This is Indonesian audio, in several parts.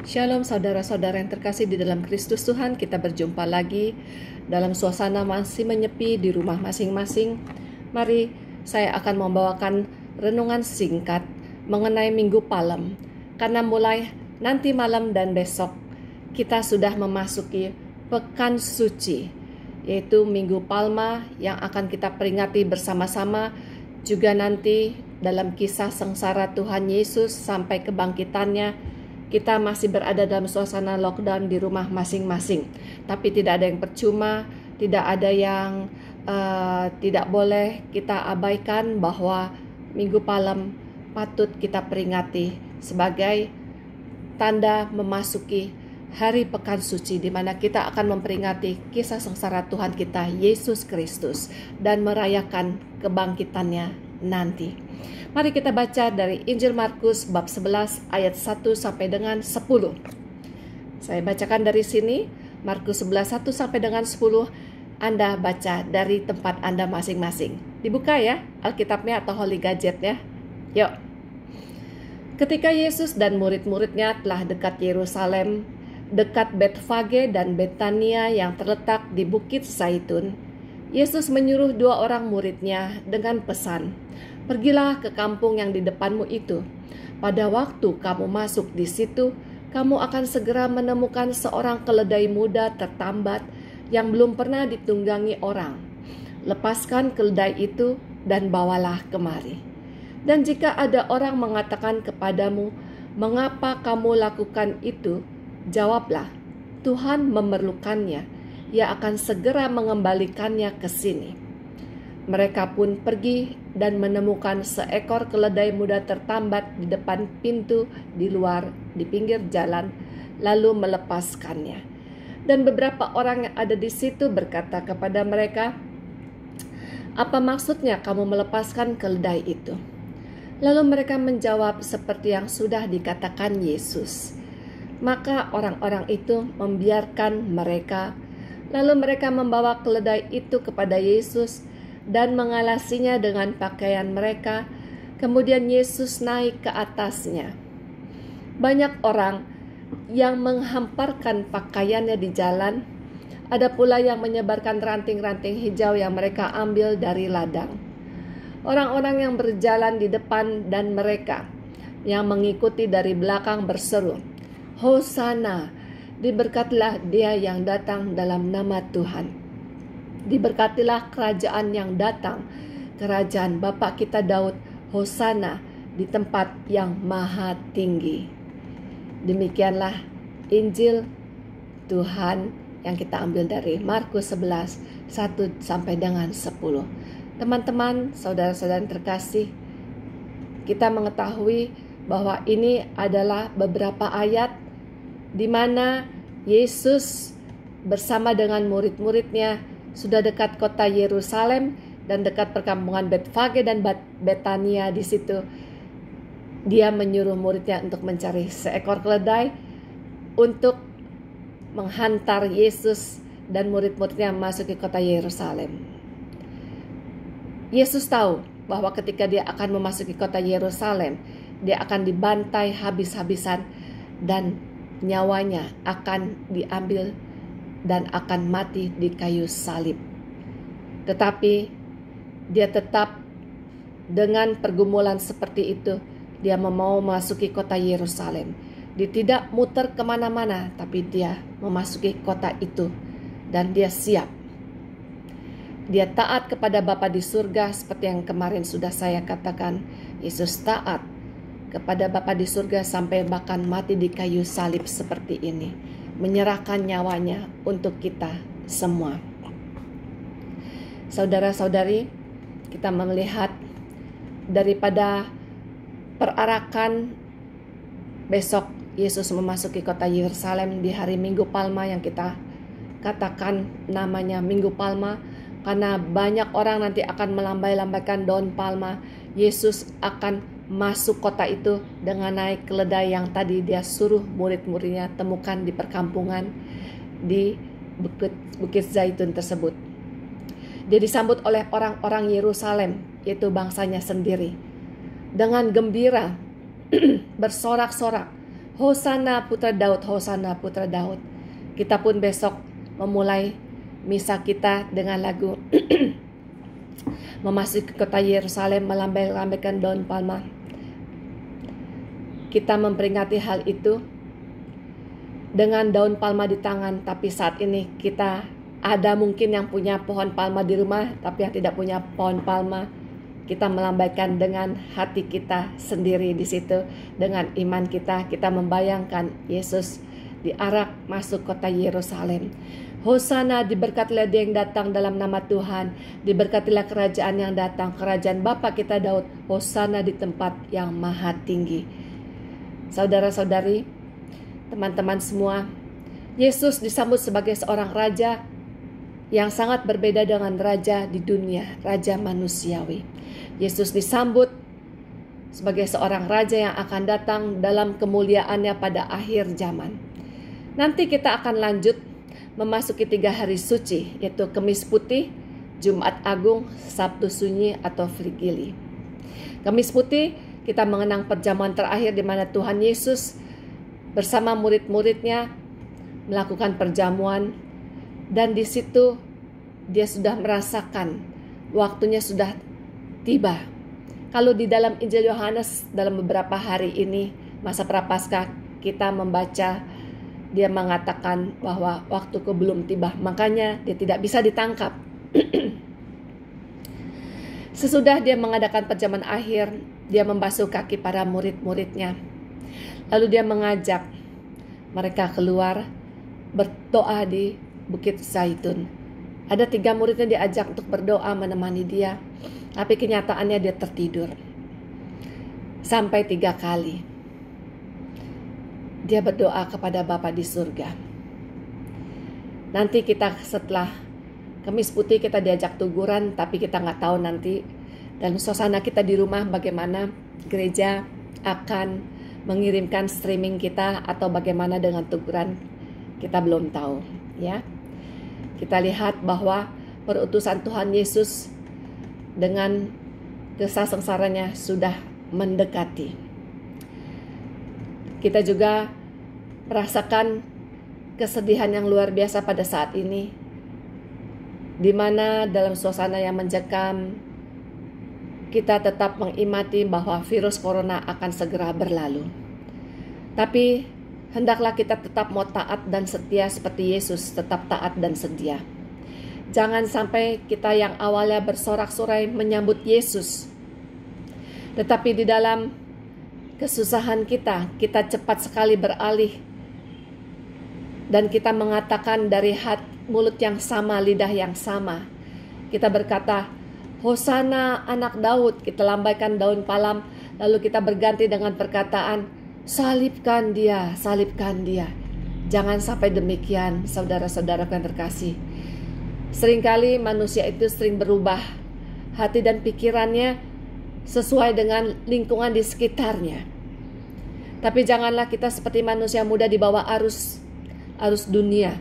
Shalom saudara-saudara yang terkasih di dalam Kristus Tuhan, kita berjumpa lagi dalam suasana masih menyepi di rumah masing-masing. Mari saya akan membawakan renungan singkat mengenai Minggu Palem, karena mulai nanti malam dan besok kita sudah memasuki Pekan Suci, yaitu Minggu Palma yang akan kita peringati bersama-sama. Juga nanti dalam kisah sengsara Tuhan Yesus sampai kebangkitannya, kita masih berada dalam suasana lockdown di rumah masing-masing. Tapi tidak ada yang percuma, tidak ada yang tidak boleh kita abaikan, bahwa Minggu Palem patut kita peringati sebagai tanda memasuki hari Pekan Suci, di mana kita akan memperingati kisah sengsara Tuhan kita Yesus Kristus dan merayakan kebangkitannya nanti. Mari kita baca dari Injil Markus bab 11 ayat 1 sampai dengan 10. Saya bacakan dari sini, Markus 11 1 sampai dengan 10. Anda baca dari tempat Anda masing-masing. Dibuka ya Alkitabnya atau Holy Gadget ya. Yuk. Ketika Yesus dan murid-muridnya telah dekat Yerusalem, dekat Betfage dan Betania yang terletak di Bukit Zaitun, Yesus menyuruh 2 orang muridnya dengan pesan, "Pergilah ke kampung yang di depanmu itu. Pada waktu kamu masuk di situ, kamu akan segera menemukan seorang keledai muda tertambat yang belum pernah ditunggangi orang. Lepaskan keledai itu dan bawalah kemari. Dan jika ada orang mengatakan kepadamu, 'Mengapa kamu lakukan itu?' jawablah, 'Tuhan memerlukannya. Ia akan segera mengembalikannya ke sini.' Mereka pun pergi dan menemukan seekor keledai muda tertambat di depan pintu di luar di pinggir jalan, lalu melepaskannya. Dan beberapa orang yang ada di situ berkata kepada mereka, 'Apa maksudnya kamu melepaskan keledai itu?' Lalu mereka menjawab seperti yang sudah dikatakan Yesus. Maka orang-orang itu membiarkan mereka. Lalu mereka membawa keledai itu kepada Yesus dan mengalasinya dengan pakaian mereka. Kemudian Yesus naik ke atasnya. Banyak orang yang menghamparkan pakaiannya di jalan. Ada pula yang menyebarkan ranting-ranting hijau yang mereka ambil dari ladang. Orang-orang yang berjalan di depan dan mereka yang mengikuti dari belakang berseru, 'Hosana! Diberkatilah dia yang datang dalam nama Tuhan. Diberkatilah kerajaan yang datang, kerajaan Bapa kita Daud. Hosana di tempat yang maha tinggi.'" Demikianlah Injil Tuhan yang kita ambil dari Markus 11 1 sampai dengan 10. Teman-teman, saudara-saudara yang terkasih, kita mengetahui bahwa ini adalah beberapa ayat di mana Yesus bersama dengan murid-muridnya sudah dekat kota Yerusalem dan dekat perkampungan Betfage dan Betania. Di situ dia menyuruh muridnya untuk mencari seekor keledai untuk menghantar Yesus dan murid-muridnya masuk ke kota Yerusalem. Yesus tahu bahwa ketika dia akan memasuki kota Yerusalem, dia akan dibantai habis-habisan dan nyawanya akan diambil dan akan mati di kayu salib. Tetapi dia tetap dengan pergumulan seperti itu, dia mau memasuki kota Yerusalem. Dia tidak muter kemana-mana, tapi dia memasuki kota itu dan dia siap. Dia taat kepada Bapa di surga seperti yang kemarin sudah saya katakan. Yesus taat kepada Bapa di surga sampai bahkan mati di kayu salib seperti ini, menyerahkan nyawanya untuk kita semua. Saudara-saudari, kita melihat daripada perarakan besok Yesus memasuki kota Yerusalem di hari Minggu Palma yang kita katakan namanya Minggu Palma, karena banyak orang nanti akan melambai-lambaikan daun palma. Yesus akan masuk kota itu dengan naik keledai yang tadi dia suruh murid-muridnya temukan di perkampungan di Bukit Zaitun tersebut. Dia disambut oleh orang-orang Yerusalem, yaitu bangsanya sendiri, dengan gembira bersorak-sorak, Hosana putra Daud, Hosana putra Daud. Kita pun besok memulai misa kita dengan lagu memasuki kota Yerusalem melambaikan daun palma. Kita memperingati hal itu dengan daun palma di tangan, tapi saat ini kita ada mungkin yang punya pohon palma di rumah, tapi yang tidak punya pohon palma, kita melambaikan dengan hati kita sendiri di situ. Dengan iman kita membayangkan Yesus diarak masuk kota Yerusalem. Hosana, diberkatilah dia yang datang dalam nama Tuhan, diberkatilah kerajaan yang datang, kerajaan Bapa kita Daud. Hosana di tempat yang maha tinggi. Saudara-saudari, teman-teman semua, Yesus disambut sebagai seorang raja yang sangat berbeda dengan raja di dunia, raja manusiawi. Yesus disambut sebagai seorang raja yang akan datang dalam kemuliaannya pada akhir zaman. Nanti kita akan lanjut memasuki 3 hari suci, yaitu Kemis Putih, Jumat Agung, Sabtu Sunyi atau Frigili. Kemis Putih kita mengenang perjamuan terakhir di mana Tuhan Yesus bersama murid-muridnya melakukan perjamuan, dan di situ dia sudah merasakan waktunya sudah tiba. Kalau di dalam Injil Yohanes dalam beberapa hari ini masa Prapaskah kita membaca dia mengatakan bahwa waktuku belum tiba, makanya dia tidak bisa ditangkap. Sesudah dia mengadakan perjamuan akhir, dia membasuh kaki para murid-muridnya. Lalu dia mengajak mereka keluar berdoa di Bukit Zaitun. Ada 3 muridnya diajak untuk berdoa menemani dia, tapi kenyataannya dia tertidur. Sampai 3 kali dia berdoa kepada Bapa di surga. Nanti kita setelah Kemis Putih kita diajak tuguran, tapi kita nggak tahu nanti dan suasana kita di rumah bagaimana. Gereja akan mengirimkan streaming kita atau bagaimana dengan tuguran, kita belum tahu ya. Kita lihat bahwa perutusan Tuhan Yesus dengan desah sengsaranya sudah mendekati. Kita juga merasakan kesedihan yang luar biasa pada saat ini, di mana dalam suasana yang mencekam kita tetap mengimani bahwa virus corona akan segera berlalu. Tapi hendaklah kita tetap mau taat dan setia seperti Yesus tetap taat dan setia. Jangan sampai kita yang awalnya bersorak-sorai menyambut Yesus, tetapi di dalam kesusahan kita cepat sekali beralih dan kita mengatakan dari mulut yang sama, lidah yang sama. Kita berkata, Hosana anak Daud, kita lambaikan daun palem, lalu kita berganti dengan perkataan, salibkan dia, salibkan dia. Jangan sampai demikian, saudara-saudaraku yang terkasih. Seringkali manusia itu sering berubah hati dan pikirannya sesuai dengan lingkungan di sekitarnya. Tapi janganlah kita seperti manusia muda di bawah arus dunia.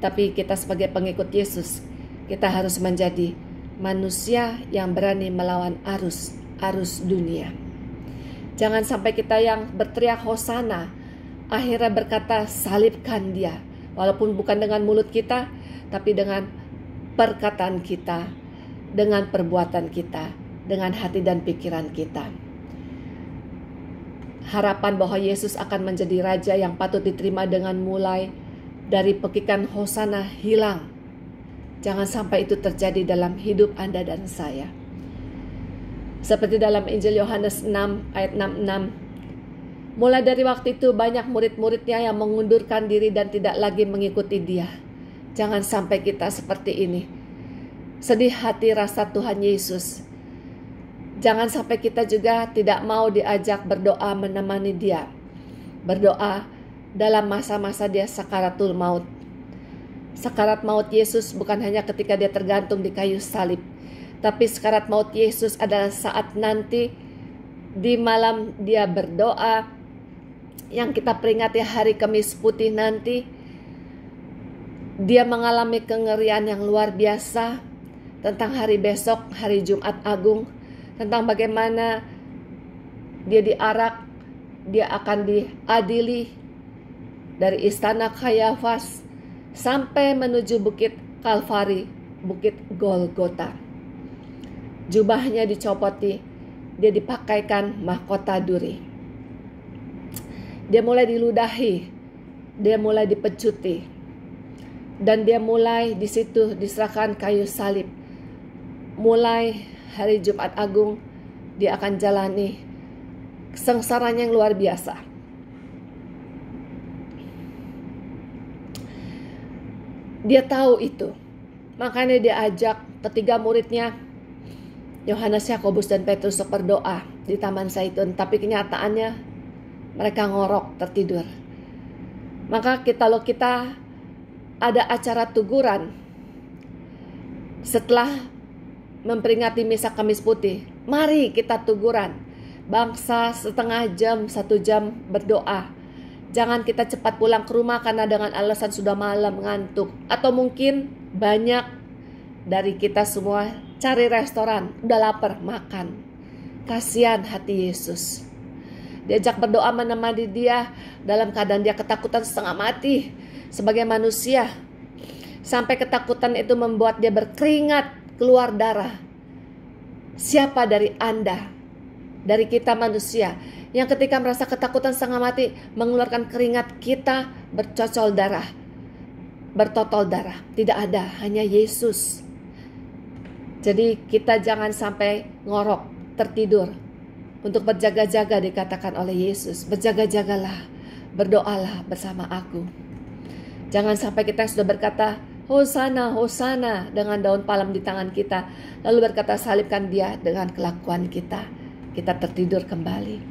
Tapi kita sebagai pengikut Yesus, kita harus menjadi manusia yang berani melawan arus dunia. Jangan sampai kita yang berteriak Hosana akhirnya berkata salibkan dia, walaupun bukan dengan mulut kita, tapi dengan perkataan kita, dengan perbuatan kita, dengan hati dan pikiran kita. Harapan bahwa Yesus akan menjadi raja yang patut diterima dengan mulai dari pekikan Hosana hilang. Jangan sampai itu terjadi dalam hidup Anda dan saya. Seperti dalam Injil Yohanes 6 ayat 66. Mulai dari waktu itu banyak murid-muridnya yang mengundurkan diri dan tidak lagi mengikuti dia. Jangan sampai kita seperti ini. Sedih hati rasa Tuhan Yesus. Jangan sampai kita juga tidak mau diajak berdoa menemani dia. Berdoa dalam masa-masa dia sakaratul maut. Sakarat maut Yesus bukan hanya ketika dia tergantung di kayu salib, tapi sakarat maut Yesus adalah saat nanti di malam dia berdoa yang kita peringati hari Kemis Putih nanti. Dia mengalami kengerian yang luar biasa tentang hari besok, hari Jumat Agung, tentang bagaimana dia diarak dia akan diadili dari istana Kayafas sampai menuju bukit Kalvari, bukit Golgota. Jubahnya dicopoti, dia dipakaikan mahkota duri. Dia mulai diludahi, dia mulai dipecuti, dan dia mulai di situ diserahkan kayu salib. Mulai hari Jumat Agung, dia akan jalani kesengsaraan yang luar biasa. Dia tahu itu, makanya dia ajak ketiga muridnya, Yohanes, Yakobus, dan Petrus, untuk berdoa di Taman Zaitun. Tapi kenyataannya mereka ngorok, tertidur. Maka kita ada acara teguran setelah memperingati Misa Kamis Putih. Mari kita teguran. Bangsa setengah jam, 1 jam berdoa. Jangan kita cepat pulang ke rumah karena dengan alasan sudah malam, ngantuk. Atau mungkin banyak dari kita semua cari restoran, udah lapar, makan. Kasihan hati Yesus. Diajak berdoa menemani dia dalam keadaan dia ketakutan setengah mati sebagai manusia. Sampai ketakutan itu membuat dia berkeringat, keluar darah. Siapa dari Anda, dari kita manusia, yang ketika merasa ketakutan setengah mati mengeluarkan keringat, kita bercocol darah, bertotol darah? Tidak ada, hanya Yesus. Jadi kita jangan sampai ngorok, tertidur. Untuk berjaga-jaga dikatakan oleh Yesus, berjaga-jagalah, berdoalah bersama aku. Jangan sampai kita sudah berkata, Hosana, Hosana, dengan daun palem di tangan kita, lalu berkata, salibkan dia dengan kelakuan kita. Kita tertidur kembali.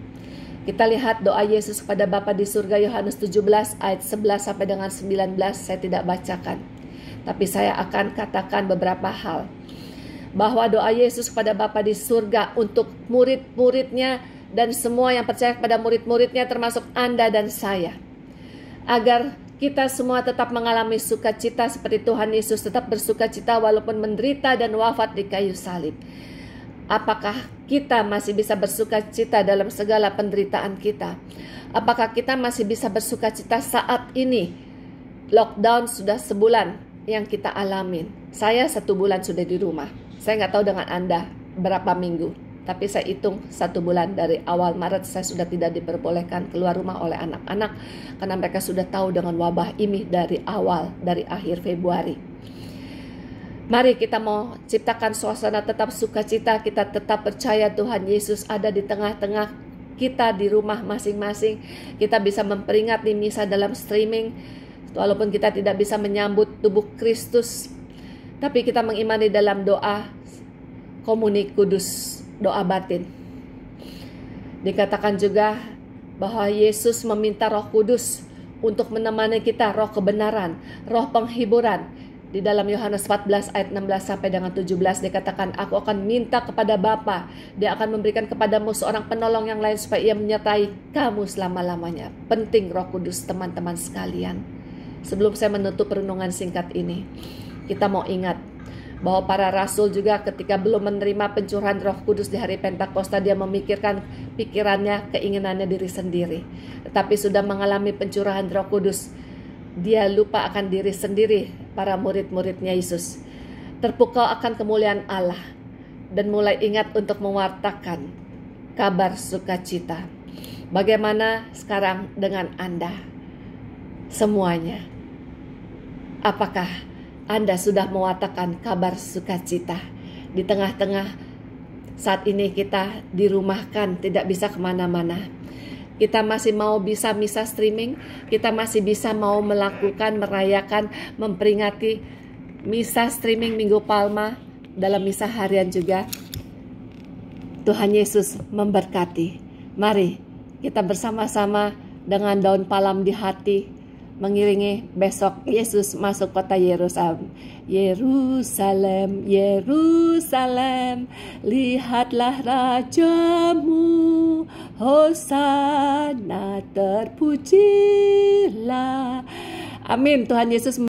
Kita lihat doa Yesus kepada Bapa di surga, Yohanes 17 ayat 11 sampai dengan 19. Saya tidak bacakan, tapi saya akan katakan beberapa hal. Bahwa doa Yesus kepada Bapa di surga untuk murid-muridnya dan semua yang percaya kepada murid-muridnya, termasuk Anda dan saya, agar kita semua tetap mengalami sukacita seperti Tuhan Yesus tetap bersukacita walaupun menderita dan wafat di kayu salib. Apakah kita masih bisa bersukacita dalam segala penderitaan kita? Apakah kita masih bisa bersukacita saat ini? Lockdown sudah sebulan yang kita alamin. Saya 1 bulan sudah di rumah. Saya nggak tahu dengan Anda berapa minggu, tapi saya hitung 1 bulan. Dari awal Maret saya sudah tidak diperbolehkan keluar rumah oleh anak-anak karena mereka sudah tahu dengan wabah ini dari akhir Februari. Mari kita mau ciptakan suasana tetap sukacita, kita tetap percaya Tuhan Yesus ada di tengah-tengah kita di rumah masing-masing. Kita bisa memperingati misa dalam streaming, walaupun kita tidak bisa menyambut tubuh Kristus, tapi kita mengimani dalam doa komuni kudus, doa batin. Dikatakan juga bahwa Yesus meminta Roh Kudus untuk menemani kita, roh kebenaran, roh penghiburan. Di dalam Yohanes 14 ayat 16 sampai dengan 17 dikatakan, aku akan minta kepada Bapa, dia akan memberikan kepadamu seorang penolong yang lain supaya ia menyertai kamu selama-lamanya. Penting Roh Kudus, teman-teman sekalian. Sebelum saya menutup renungan singkat ini, kita mau ingat bahwa para rasul juga ketika belum menerima pencurahan Roh Kudus di hari Pentakosta, dia memikirkan pikirannya, keinginannya diri sendiri. Tetapi sudah mengalami pencurahan Roh Kudus, dia lupa akan diri sendiri. Para murid-muridnya Yesus terpukau akan kemuliaan Allah dan mulai ingat untuk mewartakan kabar sukacita. Bagaimana sekarang dengan Anda semuanya? Apakah Anda sudah mewartakan kabar sukacita di tengah-tengah saat ini kita dirumahkan, tidak bisa kemana-mana? Kita masih mau bisa misa streaming, kita masih bisa mau melakukan, merayakan, memperingati misa streaming Minggu Palma, dalam misa harian juga. Tuhan Yesus memberkati. Mari kita bersama-sama dengan daun palem di hati mengiringi besok Yesus masuk kota Yerusalem. Yerusalem, Yerusalem, lihatlah rajamu, Hosana, terpujilah. Amin. Tuhan Yesus